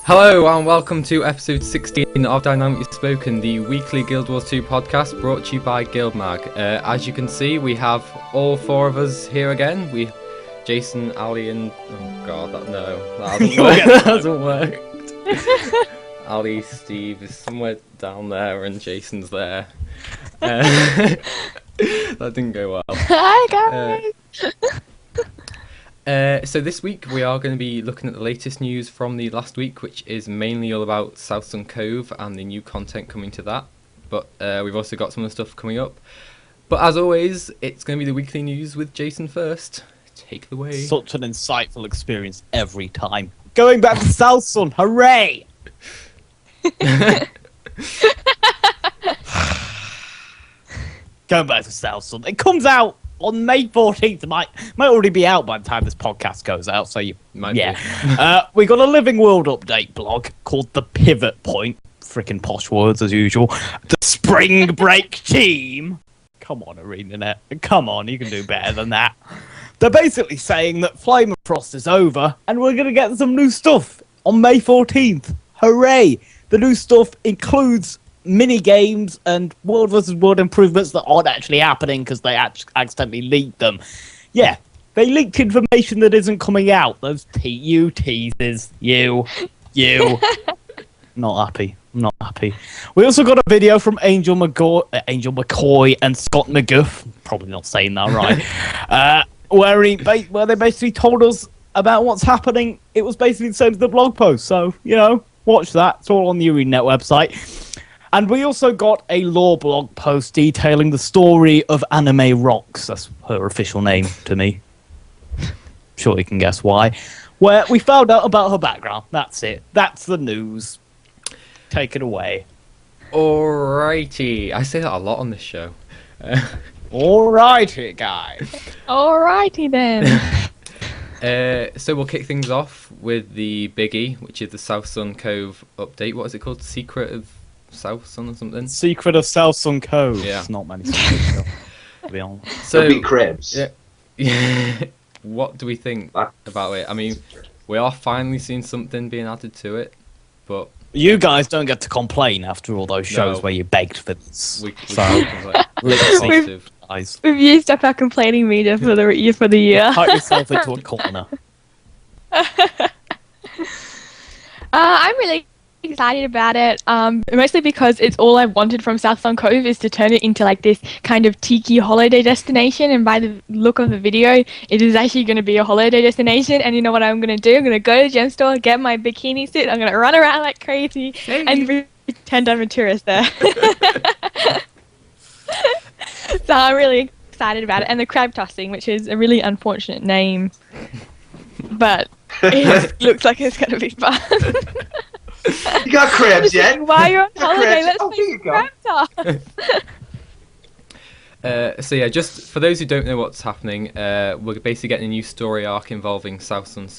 Hello and welcome to episode 16 of Dynamically Spoken, the weekly Guild Wars 2 podcast brought to you by GuildMag. As you can see, we have all four of us here again. Jason, Ali and... oh god, that hasn't worked. Ali, Steve is somewhere down there and Jason's there. That didn't go well. Hi guys! So this week we are going to be looking at the latest news from the last week, which is mainly all about Southsun Cove and the new content coming to that. But we've also got some of the stuff coming up. But as always, it's going to be the weekly news with Jason first. Take it away. Such an insightful experience every time. Going back to Southsun, hooray! Going back to Southsun. It comes out on May 14th. It might already be out by the time this podcast goes out, so you Might yeah. We got a Living World update blog called The Pivot Point. Frickin' posh words as usual. The Spring Break Team. Come on, ArenaNet. Come on, you can do better than that. They're basically saying that Flame of Frost is over and we're going to get some new stuff on May 14th. Hooray! The new stuff includes mini-games and World vs. World improvements that aren't actually happening because they accidentally leaked them. Yeah, they leaked information that isn't coming out. Those you teasers. You. Not happy. I'm not happy. We also got a video from Angel McCoy and Scott McGuff. Probably not saying that right. Where they basically told us about what's happening. It was basically the same as the blog post. So, watch that. It's all on the ArenaNet website. And we also got a lore blog post detailing the story of Anime Rocks. That's her official name to me. Sure you can guess why. Where we found out about her background. That's it. That's the news. Take it away. Alrighty. I say that a lot on this show. Alrighty, guys. Alrighty then. So we'll kick things off with the biggie, which is the Southsun Cove update. What is it called? Secret of Southsun or something? Secret of Southsun Cove. Yeah. It's not many secrets, to be honest. So, It'll be cribs. Yeah. What do we think about it? I mean, we are finally seeing something being added to it, but... You guys don't get to complain after all those shows where you begged for this. We've used up our complaining meter for the year. Cut yourself into a corner. I'm really excited about it, mostly because it's all I've wanted from Southsun Cove is to turn it into like this kind of tiki holiday destination, and by the look of the video it is actually going to be a holiday destination. And you know what I'm going to do? I'm going to go to the gem store, get my bikini suit, I'm going to run around like crazy and pretend I'm a tourist there. So I'm really excited about it. And the crab tossing, which is a really unfortunate name, but it looks like it's going to be fun. You got crabs yet? While you're on holiday, let's Here play you go. crab toss. So yeah, just for those who don't know what's happening, we're basically getting a new story arc involving Southsun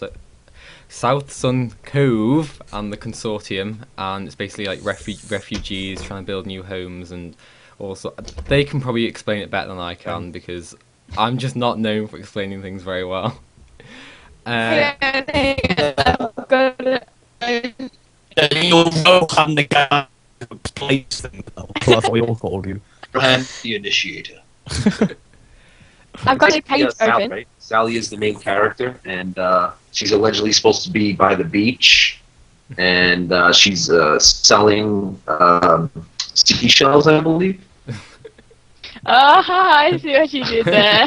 Cove and the consortium, and it's basically like refugees trying to build new homes, and also they can probably explain it better than I can because I'm just not known for explaining things very well. You'll know I'm the guy who explains things. That's what we all called you. And the initiator. I've got a page Sally, open. right? Sally is the main character, and she's allegedly supposed to be by the beach, and she's selling seashells, I believe. I see what you did there.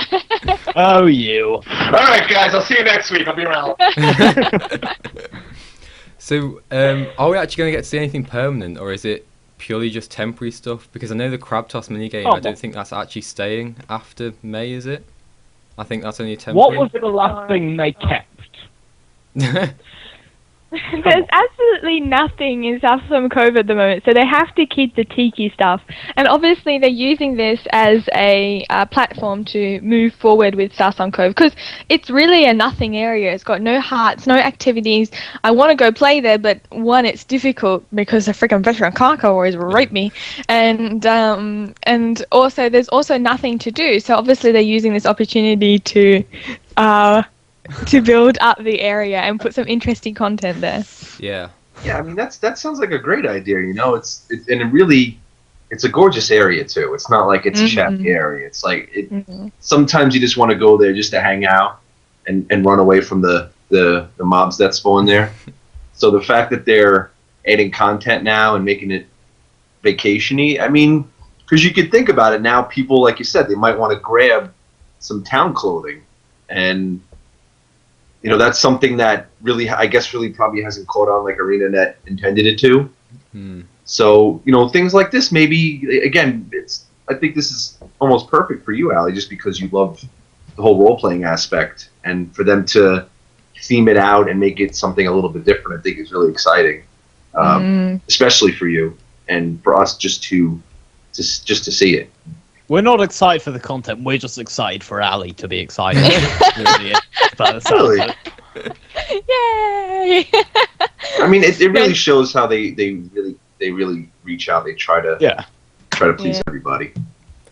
Oh, you. All right, guys, I'll see you next week. I'll be around. So, are we actually going to get to see anything permanent, or is it purely just temporary stuff? Because I know the crab toss minigame, I don't think that's actually staying after May, is it? I think that's only a temporary. What was the last thing they kept? There's absolutely nothing in Southsun Cove at the moment, so they have to keep the tiki stuff. And obviously they're using this as a platform to move forward with Southsun Cove, because it's really a nothing area. It's got no hearts, no activities. I want to go play there, but one, it's difficult because the freaking veteran Kaka always rape me, and also there's also nothing to do. So obviously they're using this opportunity to build up the area and put some interesting content there. Yeah. Yeah, I mean that sounds like a great idea. You know, it's a gorgeous area too. It's not like it's a shabby area. It's like sometimes you just want to go there just to hang out and run away from the mobs that spawn there. So the fact that they're adding content now and making it vacation-y, I mean, because you could think about it now, people, like you said, they might want to grab some town clothing, and you know that's something that really, I guess, really probably hasn't caught on like ArenaNet intended it to. So you know, things like this, maybe again, I think this is almost perfect for you, Allie, just because you love the whole role-playing aspect, and for them to theme it out and make it something a little bit different, I think is really exciting, especially for you and for us just to see it. We're not excited for the content. We're just excited for Ali to be excited. Really? Yay! I mean, it really shows how they really reach out. They try to please everybody.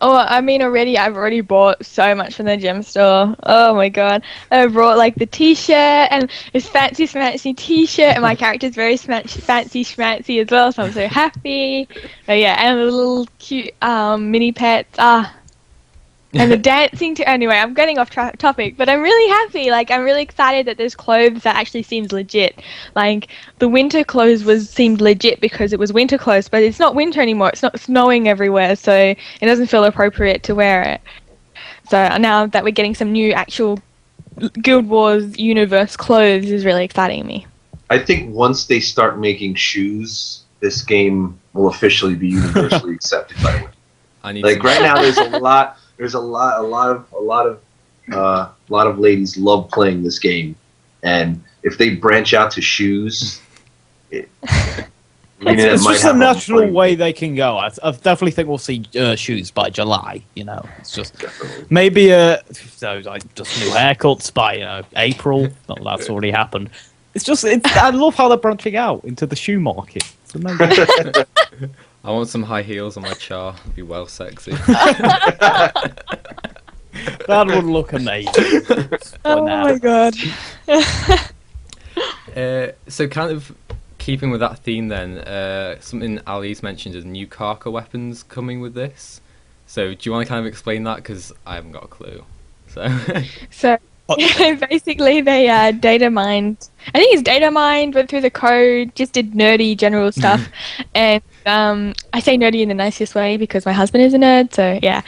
Oh, I mean, I've already bought so much from the gem store. Oh my god. I brought like the t-shirt and this fancy t-shirt, and my character's very fancy schmancy as well, so I'm so happy. Oh yeah, and the little cute mini pets. And the dancing too. Anyway, I'm getting off topic, but I'm really happy. Like, I'm really excited that there's clothes that actually seems legit. Like, the winter clothes seemed legit because it was winter clothes, but it's not winter anymore. It's not snowing everywhere, so it doesn't feel appropriate to wear it. So now that we're getting some new actual Guild Wars universe clothes is really exciting me. I think once they start making shoes, this game will officially be universally accepted by women. Like right now, there's a lot of ladies love playing this game, and if they branch out to shoes, it's just a natural way they can go. I definitely think we'll see shoes by July. You know, it's just maybe just new haircuts by April. Not that's already happened. It's just I love how they're branching out into the shoe market. It's amazing. I want some high heels on my char. It'd be well sexy. That would look amazing. Oh my god. So kind of keeping with that theme then, something Ali's mentioned is new Karka weapons coming with this. So do you want to kind of explain that? Because I haven't got a clue. So basically they data mined. I think it's data mined, went through the code, just did nerdy general stuff. And I say nerdy in the nicest way because my husband is a nerd, so yeah.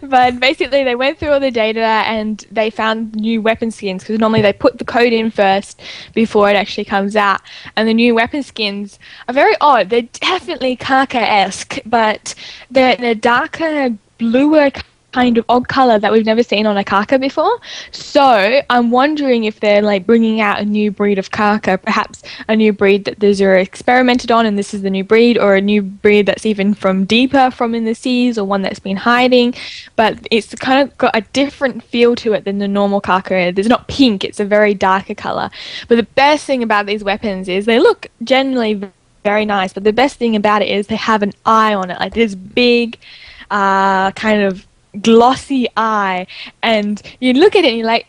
But basically they went through all the data and they found new weapon skins, because normally they put the code in first before it actually comes out. And the new weapon skins are very odd. They're definitely Karka-esque, but they're in a darker, bluer kind of odd color that we've never seen on a Karka before. So I'm wondering if they're like bringing out a new breed of Karka, perhaps a new breed that the Zero experimented on and this is the new breed, or a new breed that's even from deeper from in the seas, or one that's been hiding. But it's kind of got a different feel to it than the normal Karka. It's not pink, it's a very darker color. But the best thing about these weapons is they look generally very nice, but the best thing about it is they have an eye on it, like this big kind of glossy eye, and you look at it and you're like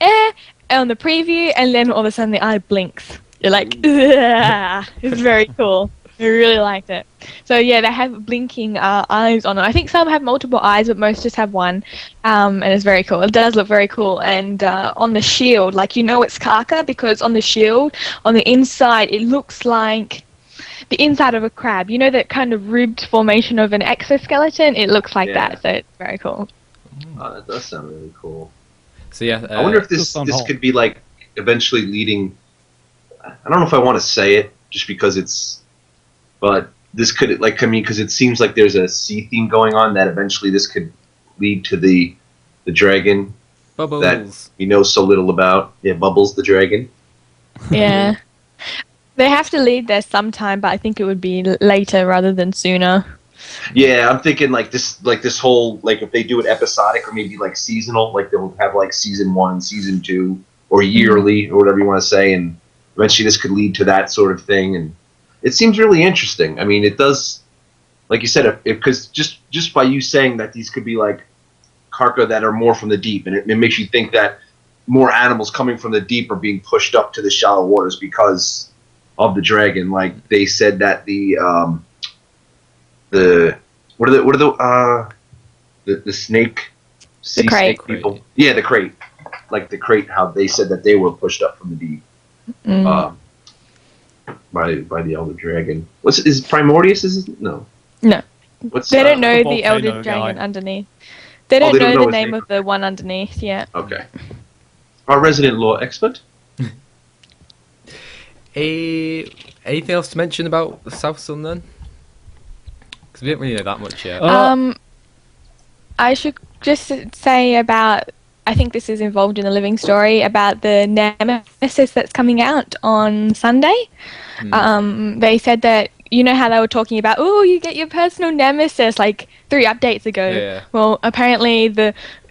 on the preview, and then all of a sudden the eye blinks. You're like, it's very cool. I really liked it. So yeah, they have blinking eyes on it. I think some have multiple eyes, but most just have one, and it's very cool. It does look very cool. And on the shield, like, you know it's Karka because on the shield, on the inside, it looks like the inside of a crab. You know that kind of ribbed formation of an exoskeleton? It looks like that, so it's very cool. Oh, that does sound really cool. So yeah, I wonder if this could be like eventually leading. I don't know if I want to say it just because but this could because it seems like there's a sea theme going on that eventually this could lead to the dragon Bubbles. that we know so little about. Yeah, Bubbles the dragon. Yeah, they have to lead there sometime, but I think it would be later rather than sooner. Yeah, I'm thinking like this whole, like, if they do it episodic or maybe like seasonal, like they'll have like season 1, season 2, or yearly, or whatever you want to say, and eventually this could lead to that sort of thing. And it seems really interesting. I mean, it does, like you said, because just by you saying that these could be like Karka that are more from the deep, and it makes you think that more animals coming from the deep are being pushed up to the shallow waters because of the dragon. Like they said that the snake, sea crate. snake people. Yeah, the crate. Like the crate, how they said that they were pushed up from the deep by the elder dragon. Is Primordius? No. What's They don't know the volcano elder dragon guy. underneath. They don't know the name of the one underneath yet. Okay. Our resident law expert. Anything else to mention about Southsun then? Because we didn't really know that much yet. I should just say about, I think this is involved in the living story, about the Nemesis that's coming out on Sunday. They said that, you know how they were talking about, oh, you get your personal Nemesis like 3 updates ago. Yeah. Well, apparently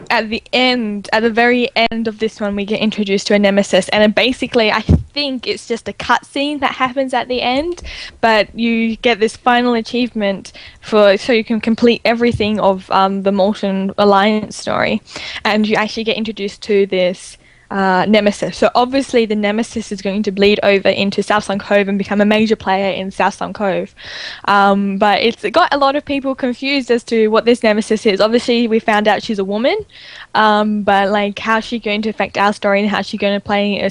at the very end of this one, we get introduced to a Nemesis, and then basically I think it's just a cutscene that happens at the end, but you get this final achievement so you can complete everything of the Molten Alliance story, and you actually get introduced to this Nemesis. So obviously the Nemesis is going to bleed over into Southsun Cove and become a major player in Southsun Cove. But it's got a lot of people confused as to what this Nemesis is. Obviously we found out she's a woman, but like how's she going to affect our story and how's she going to play a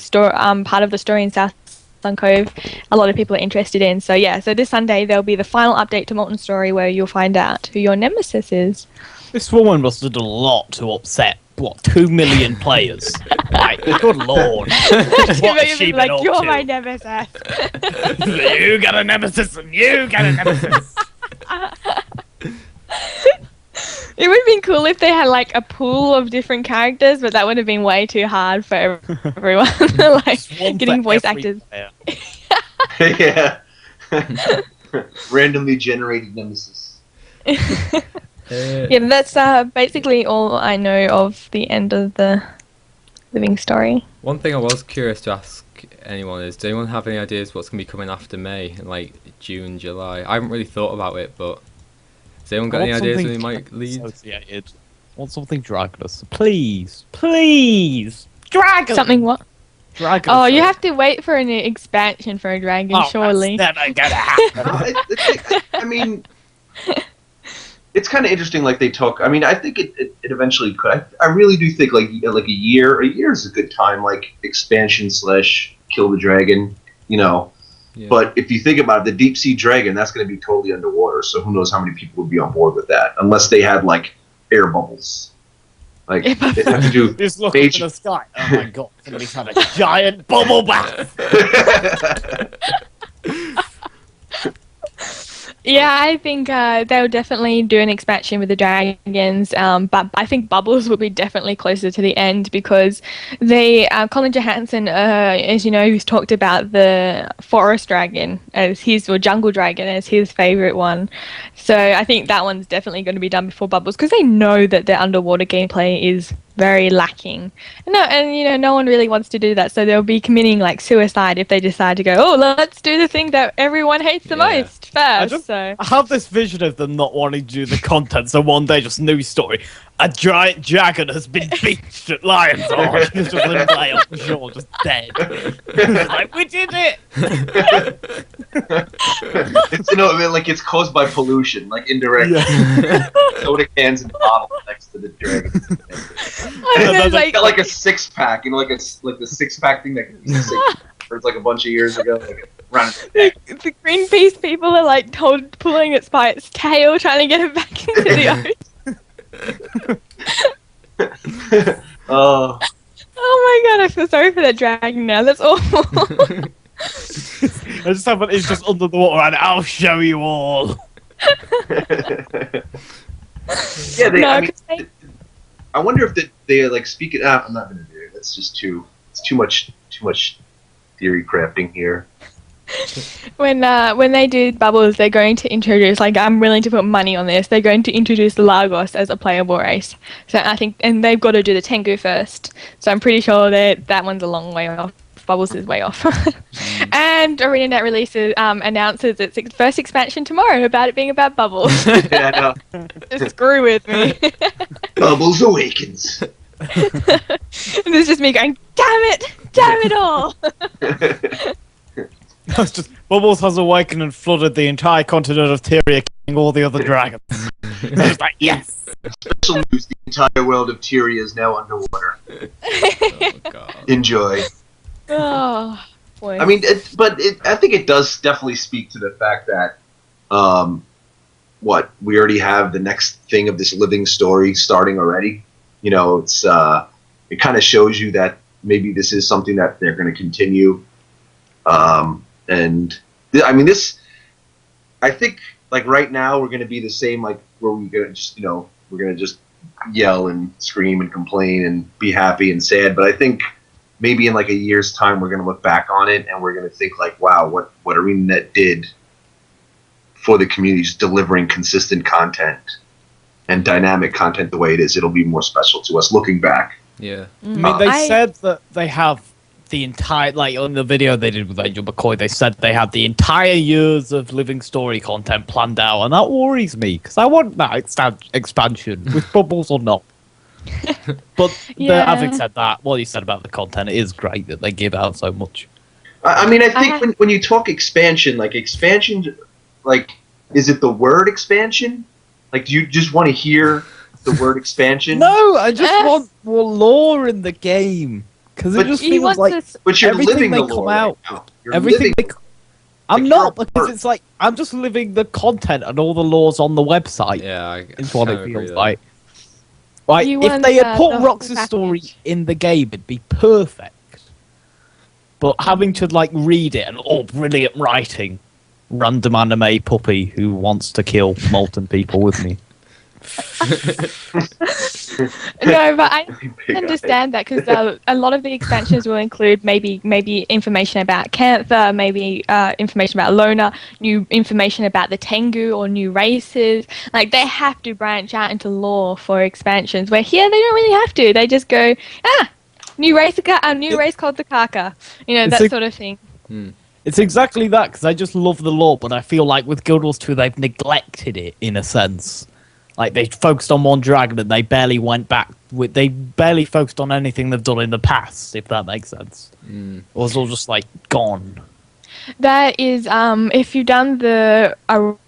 part of the story in Southsun Cove, a lot of people are interested in. So yeah, so this Sunday there'll be the final update to Molten Story where you'll find out who your Nemesis is. This woman must have done a lot to upset, 2 million players? Like, good lord. What has she been up you're to? my Nemesis. You got a Nemesis and you got a Nemesis. It would have been cool if they had like a pool of different characters, but that would have been way too hard for everyone. Like getting voice actors. Yeah. Randomly generated Nemesis. Yeah, that's basically all I know of the end of the living story. One thing I was curious to ask anyone is, does anyone have any ideas what's going to be coming after May, like June, July? I haven't really thought about it, but has anyone got any ideas when they might lead? I want something dragonous. Please. Dragon! Something what? Dragon. Oh, you have to wait for an expansion for a dragon, surely. That's never gonna happen. I mean, it's kind of interesting. Like they talk. I mean, I think it eventually could. I really do think like a year. A year is a good time. Like expansion / kill the dragon. You know. Yeah. But if you think about it, the deep sea dragon, that's going to be totally underwater. So who knows how many people would be on board with that? Unless they had like air bubbles. Like they have to do. Just look up in the sky. Oh my god! Somebody's had a giant bubble bath. Yeah, I think they'll definitely do an expansion with the dragons, but I think Bubbles will be definitely closer to the end because Colin Johansson, as you know, he's talked about the forest dragon as or jungle dragon as his favourite one. So I think that one's definitely going to be done before Bubbles because they know that the underwater gameplay is very lacking. No one really wants to do that, so they'll be committing like suicide if they decide to go, oh, let's do the thing that everyone hates the most first. I have this vision of them not wanting to do the content, so one day just news story. A giant dragon has been beached at Lion's Arch. He's just lay on the shore, just dead. Like, we did it! It's, like it's caused by pollution, like indirect soda cans and bottles next to the dragon. It's got like a 6-pack, like the 6-pack thing that it's like a bunch of years ago. The Greenpeace people are like pulling it by its tail, trying to get it back into the ocean. Oh my god, I feel sorry for that dragon now. That's awful. It's just under the water and I'll show you all. Yeah, I wonder if they like speak it out. I'm not gonna do it. That's just too much theory crafting here. When they do Bubbles, they're going to introduce, like, I'm willing to put money on this, they're going to introduce Lagos as a playable race. So I think, and they've got to do the Tengu first. So I'm pretty sure that one's a long way off. Bubbles is way off. And ArenaNet releases announces its first expansion tomorrow about it being about Bubbles. Yeah, I know. Just screw with me. Bubbles awakens. And it's just me going, damn it all. It's just Bubbles has awakened and flooded the entire continent of Tyria, killing all the other dragons. It's like, yes! Special news, the entire world of Tyria is now underwater. Oh, God. Enjoy. Oh, boy. I mean, I think it does definitely speak to the fact that, we already have the next thing of this living story starting already. You know, it kind of shows you that maybe this is something that they're going to continue. And I mean, I think like right now we're going to be the same, like where we're going to just, we're going to just yell and scream and complain and be happy and sad. But I think maybe in like a year's time, we're going to look back on it and we're going to think like, wow, what ArenaNet did for the community is delivering consistent content and dynamic content the way it is. It'll be more special to us looking back. Yeah. I mean, they said that they have the entire, like on the video they did with Angel McCoy, they said they had the entire years of living story content planned out, and that worries me because I want that expansion with Bubbles or not. But having said that, what you said about the content, it is great that they give out so much. I mean, I think when you talk expansion, like is it the word expansion? Like, do you just want to hear the word expansion? No, I just want more lore in the game. Because it just feels like but you're everything living they the come lore out. right now. Everything they, I'm like not, you're because it's like I'm just living the content and all the laws on the website. Yeah, is what it agree feels there. like. Like You if want they had put the Rox's full story package. in the game, it'd be perfect. But having to like read it and brilliant writing, random anime puppy who wants to kill molten people with me. No, but I understand that because a lot of the expansions will include maybe information about Cantha, maybe information about Lona, new information about the Tengu or new races. Like they have to branch out into lore for expansions. Where here they don't really have to. They just go, new race called the Kaka. That sort of thing. It's exactly that, because I just love the lore, but I feel like with Guild Wars 2 they've neglected it in a sense. Like they focused on one dragon and they barely went back. They barely focused on anything they've done in the past, if that makes sense. It was all just like gone. That is, if you've done the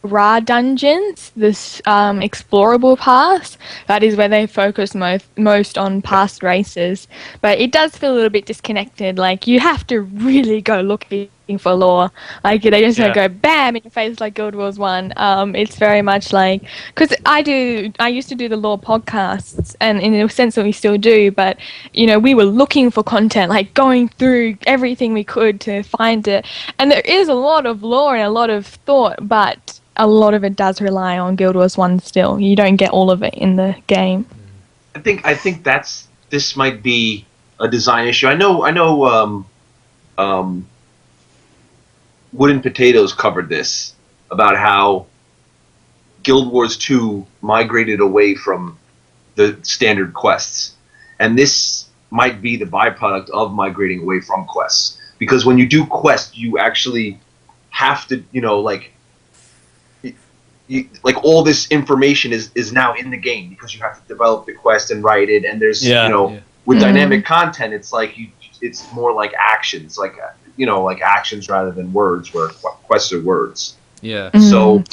Ra dungeons, this explorable pass, that is where they focus most on past races. But it does feel a little bit disconnected. Like you have to really go looking for lore. Like they just don't go bam in your face like Guild Wars 1. It's very much like, because I used to do the lore podcasts, and in a sense that we still do, but we were looking for content, like going through everything we could to find it. And there is a lot of lore and a lot of thought, but a lot of it does rely on Guild Wars 1 still. You don't get all of it in the game. I think this might be a design issue. I know Wooden Potatoes covered this about how Guild Wars 2 migrated away from the standard quests, and this might be the byproduct of migrating away from quests. Because when you do quests, you actually have to, like all this information is now in the game because you have to develop the quest and write it. And there's, with dynamic content, it's like it's more like actions, like actions rather than words, where quests are words. Yeah. So.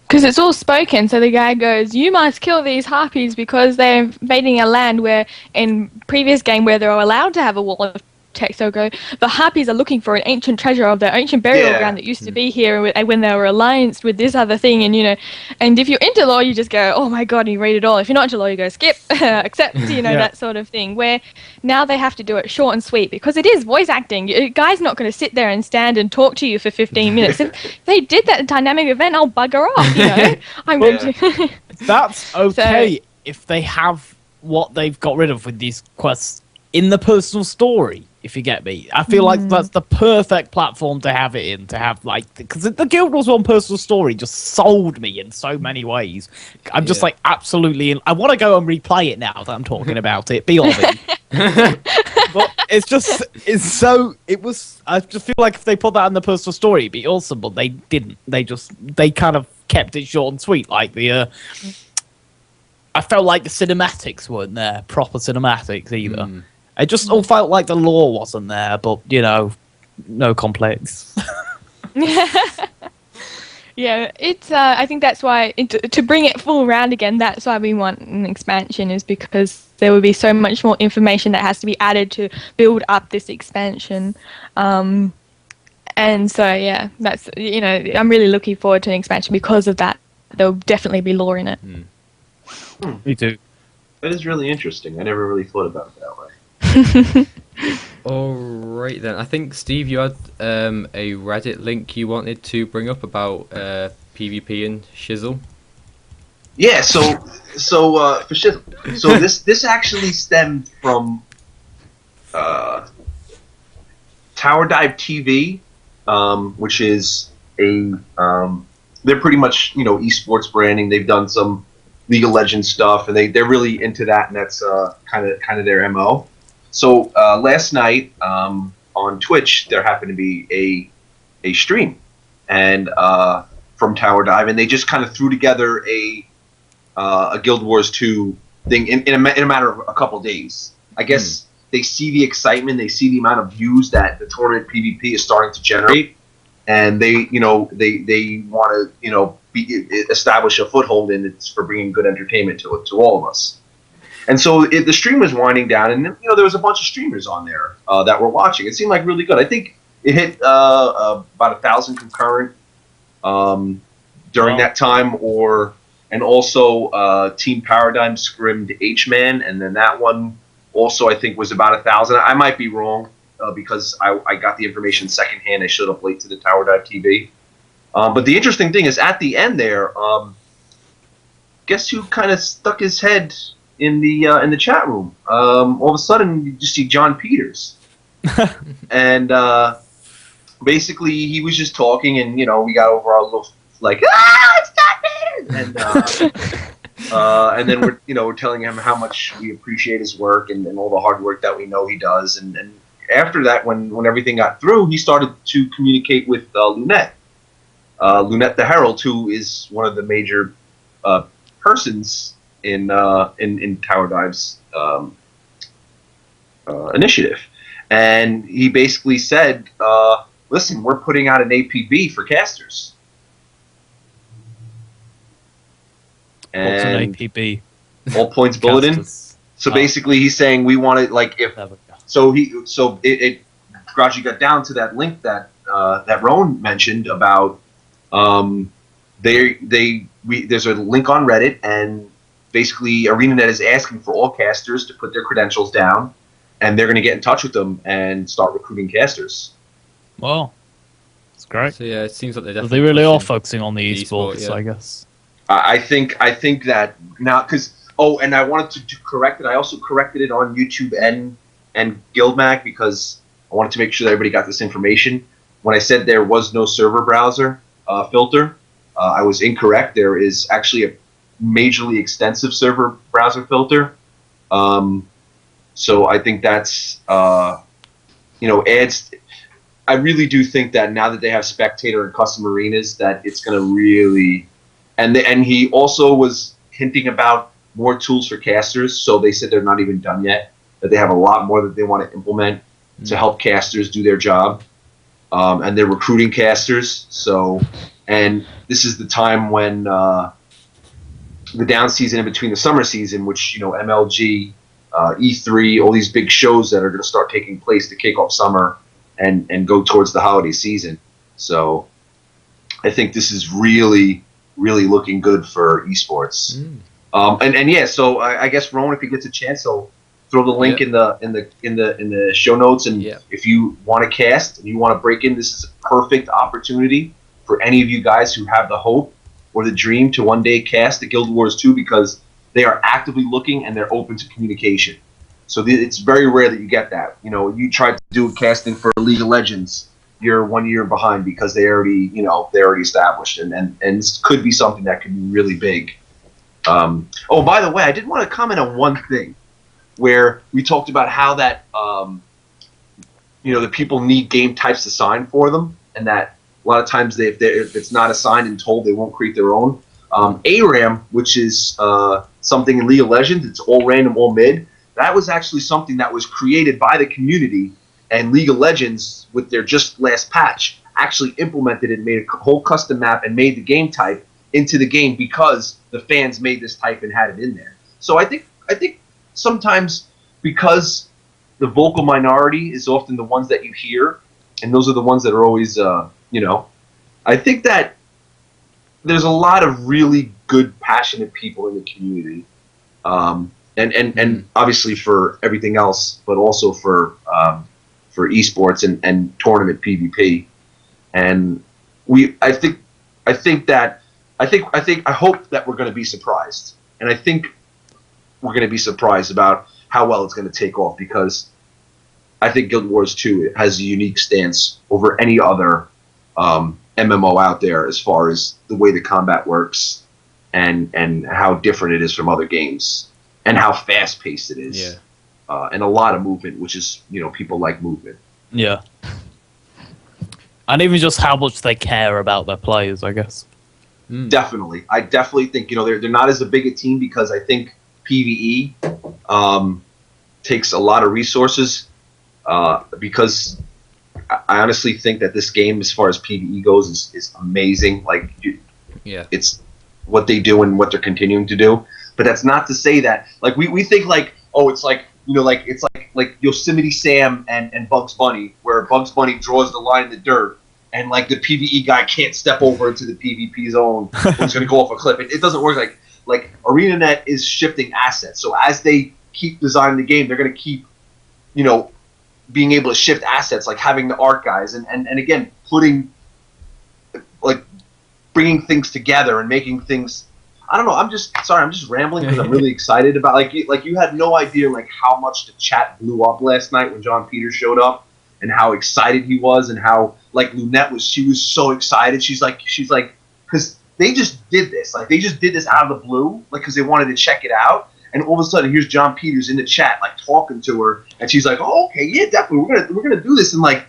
Because it's all spoken, so the guy goes, you must kill these harpies because they're invading a land where, in previous game where they were allowed to have a wall of text, they'll go, the harpies are looking for an ancient treasure of their ancient burial ground that used to be here when they were allianced with this other thing, and if you're into lore, you just go, oh my god, and you read it all. If you're not into lore, you go, skip, accept, that sort of thing, where now they have to do it short and sweet, because it is voice acting. A guy's not going to sit there and stand and talk to you for 15 minutes. If they did that dynamic event, I'll bugger off, I'm going to... That's okay if they have what they've got rid of with these quests in the personal story, if you get me. I feel like that's the perfect platform to have it in, to have because the Guild Wars 1 personal story just sold me in so many ways. I'm just absolutely in. I want to go and replay it now that I'm talking about it. Be on it. But I just feel like if they put that in the personal story, it'd be awesome, but they didn't. They kind of kept it short and sweet. Like I felt like the cinematics weren't there, proper cinematics either. It just all felt like the lore wasn't there, but no complaints. Yeah, it's. I think that's why to bring it full round again. That's why we want an expansion, is because there will be so much more information that has to be added to build up this expansion. And so yeah, that's I'm really looking forward to an expansion because of that. There'll definitely be lore in it. Me too. That is really interesting. I never really thought about it that way. Alright then, I think Steve, you had a Reddit link you wanted to bring up about PvP and Shizzle. Yeah, so for Shizzle, so this actually stemmed from Tower Dive TV, which is they're pretty much esports branding. They've done some League of Legends stuff, and they're really into that, and that's kind of their MO. So last night on Twitch, there happened to be a stream, and from Tower Dive, and they just kind of threw together a Guild Wars 2 thing in a matter of a couple days. I guess they see the excitement, they see the amount of views that the tournament PvP is starting to generate, and they want to establish a foothold in it for bringing good entertainment to all of us. And so the stream was winding down, and there was a bunch of streamers on there that were watching. It seemed like really good. I think it hit about 1,000 concurrent during that time, and also Team Paradigm scrimmed H-Man, and then that one also I think was about 1,000. I might be wrong because I got the information secondhand. I showed up late to the Tower Dive TV. But the interesting thing is at the end there, guess who kind of stuck his head in the chat room? All of a sudden, you just see John Peters, and basically he was just talking, and we got over our little it's John Peters, and then we're telling him how much we appreciate his work and all the hard work that we know he does, and after that, when everything got through, he started to communicate with Lunette. Lunette the Herald, who is one of the major persons in Tower Dive's initiative, and he basically said, "Listen, we're putting out an APB for casters." And what's an APB? All points bulletin. So basically, he's saying we want to it gradually got down to that link that Rowan mentioned about. There's a link on Reddit, and basically ArenaNet is asking for all casters to put their credentials down, and they're going to get in touch with them and start recruiting casters. Well, that's great. So yeah, it seems like they really are focusing on the esports, I guess. I think that now, because and I wanted to correct it. I also corrected it on YouTube and GuildMag because I wanted to make sure that everybody got this information. When I said there was no server browser filter, I was incorrect. There is actually a majorly extensive server browser filter. So I think that's adds. I really do think that now that they have spectator and custom arenas, that it's going to really. And he also was hinting about more tools for casters. So they said they're not even done yet. That they have a lot more that they want to implement to help casters do their job. And they're recruiting casters. So, and this is the time when the down season in between the summer season, which MLG, E3, all these big shows that are going to start taking place to kick off summer and go towards the holiday season. So, I think this is really looking good for esports. And yeah, so I guess Rowan, if he gets a chance, he'll throw the link in the show notes. And if you want to cast and you want to break in, this is a perfect opportunity for any of you guys who have the hope or the dream to one day cast the Guild Wars 2, because they are actively looking and they're open to communication. So it's very rare that you get that. You tried to do casting for League of Legends, you're 1 year behind because they're already established, and this could be something that could be really big. Oh, by the way, I did want to comment on one thing where we talked about how that the people need game types assigned for them, and that a lot of times if it's not assigned and told, they won't create their own. ARAM, which is something in League of Legends, it's all random, all mid. That was actually something that was created by the community, and League of Legends, with their just last patch, actually implemented it, made a whole custom map, and made the game type into the game because the fans made this type and had it in there. So I think sometimes because the vocal minority is often the ones that you hear, and those are the ones that are always, I think that there's a lot of really good, passionate people in the community, and obviously for everything else, but also for esports and tournament PvP. And I hope that we're going to be surprised, and I think we're going to be surprised about how well it's going to take off, because I think Guild Wars 2 has a unique stance over any other MMO out there as far as the way the combat works and how different it is from other games and how fast paced it is. Yeah. And a lot of movement, which is, people like movement. Yeah. And even just how much they care about their players, I guess. Definitely. I definitely think, they're not as big a team, because I think PvE takes a lot of resources, because I honestly think that this game, as far as PvE goes, is amazing. Like, it's what they do and what they're continuing to do. But that's not to say that, like, we think like, oh, it's like, it's like Yosemite Sam and Bugs Bunny, where Bugs Bunny draws the line in the dirt, and like the PvE guy can't step over into the PvP zone, or he's going to go off a cliff. It doesn't work like ArenaNet is shifting assets. So as they keep designing the game, they're going to keep, being able to shift assets, like having the art guys and again, putting, like, bringing things together and making things. I don't know. I'm just rambling because I'm really excited about, like you had no idea like how much the chat blew up last night when John Peters showed up, and how excited he was, and how like Lunette was. She was so excited. She's like, because they just did this. Like, they just did this out of the blue, like, because they wanted to check it out. And all of a sudden, here's John Peters in the chat, like, talking to her, and she's like, "Oh, okay, yeah, definitely, we're gonna do this." And like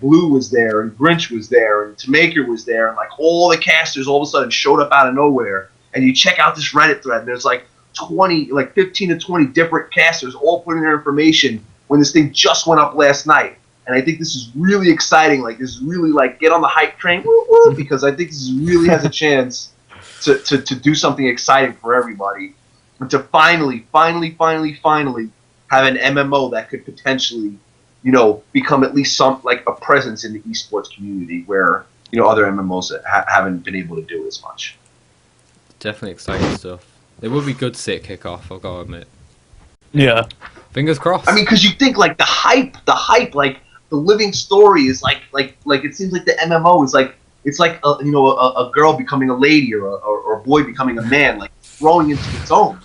Blue was there, and Grinch was there, and Tamaker was there, and like all the casters all of a sudden showed up out of nowhere. And you check out this Reddit thread, and there's like 15 to 20 different casters all putting their information when this thing just went up last night. And I think this is really exciting. Like, this is really like, get on the hype train, woo, woo, because I think this really has a chance to do something exciting for everybody. And to finally have an MMO that could potentially, become at least some, like, a presence in the esports community where, other MMOs haven't been able to do as much. Definitely exciting stuff. It would be good to see it kick off, I'll go admit. Yeah. Fingers crossed. I mean, because you think, like, the hype, like, the living story is like it seems like the MMO is like, it's like a girl becoming a lady, or a boy becoming a man, like, growing into its own.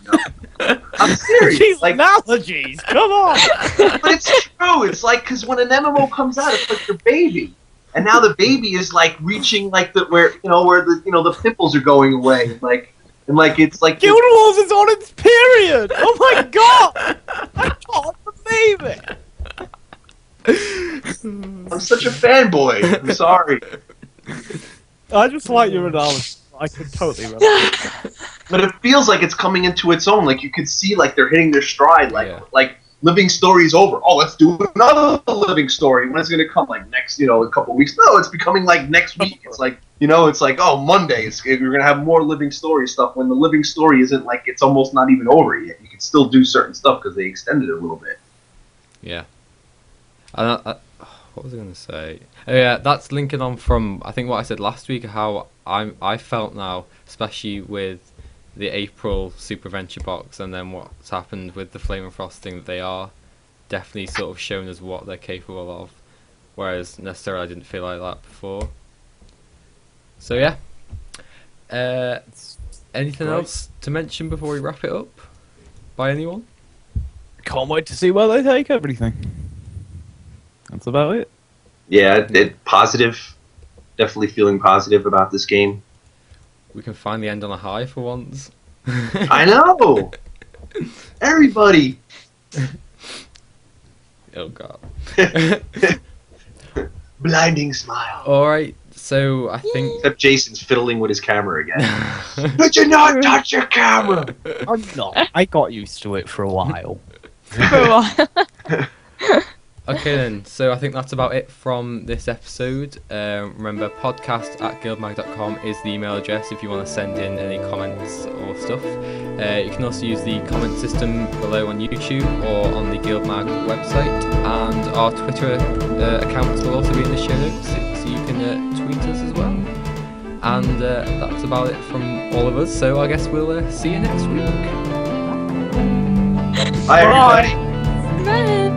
I'm serious. Jeez, like, analogies, come on. But it's true. It's like, because when an MMO comes out, it's like your baby, and now the baby is like reaching like where the pimples are going away, and it's like Guild Wars is on its period. Oh my god, I can't believe it. I'm such a fanboy. I'm sorry. I just like your analogy. I could totally remember. But it feels like it's coming into its own. Like, you could see, like, they're hitting their stride. Like Living Story's over. Oh, let's do another Living Story. When is it going to come? Like, next, a couple weeks? No, it's becoming like next week. It's like, it's like, oh, Monday. We're going to have more Living Story stuff. When the Living Story isn't, like, it's almost not even over yet. You can still do certain stuff because they extended it a little bit. Yeah. What was I going to say? Oh, yeah, that's linking on from, I think, what I said last week, how I felt now, especially with the April Super Venture box, and then what's happened with the Flame and Frosting, that they are definitely sort of shown as what they're capable of, whereas necessarily I didn't feel like that before. So yeah. Anything else to mention before we wrap it up? By anyone? Can't wait to see where they take everything. That's about it. Yeah, positive. Definitely feeling positive about this game. We can finally end on a high for once. I know! Everybody! Oh god. Blinding smile. Alright, so I think... Except Jason's fiddling with his camera again. Did you not touch your camera? I'm not. I got used to it for a while. For a while. Okay then, so I think that's about it from this episode. Remember, podcast@guildmag.com is the email address if you want to send in any comments or stuff. You can also use the comment system below on YouTube or on the GuildMag website, and our Twitter accounts will also be in the show notes, so you can tweet us as well. And that's about it from all of us, so I guess we'll see you next week. Bye everybody! Bye.